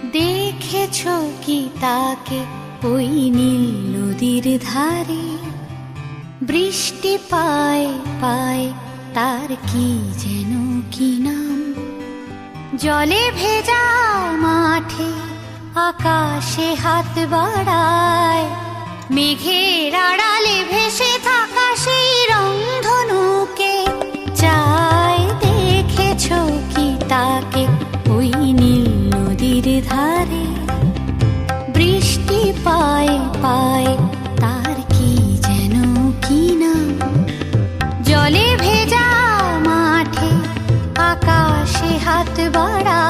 দেখেছ কি তাকে ওই নীল নদীর ধারে? বৃষ্টি পায় পায় তার কি যেন কি নাম। জলে ভেজা মাঠে আকাশে হাত বাড়ায়, মেঘের আড়ালে ভেসে থাকা সেই রংধনুকে চায়। দেখেছ কি তাকে ওই নীল নদীর ধারে? বৃষ্টি পায় পায় তার কি যেন কি নাম। জলে ভেজা মাঠে আকাশে হাত বাড়ায়,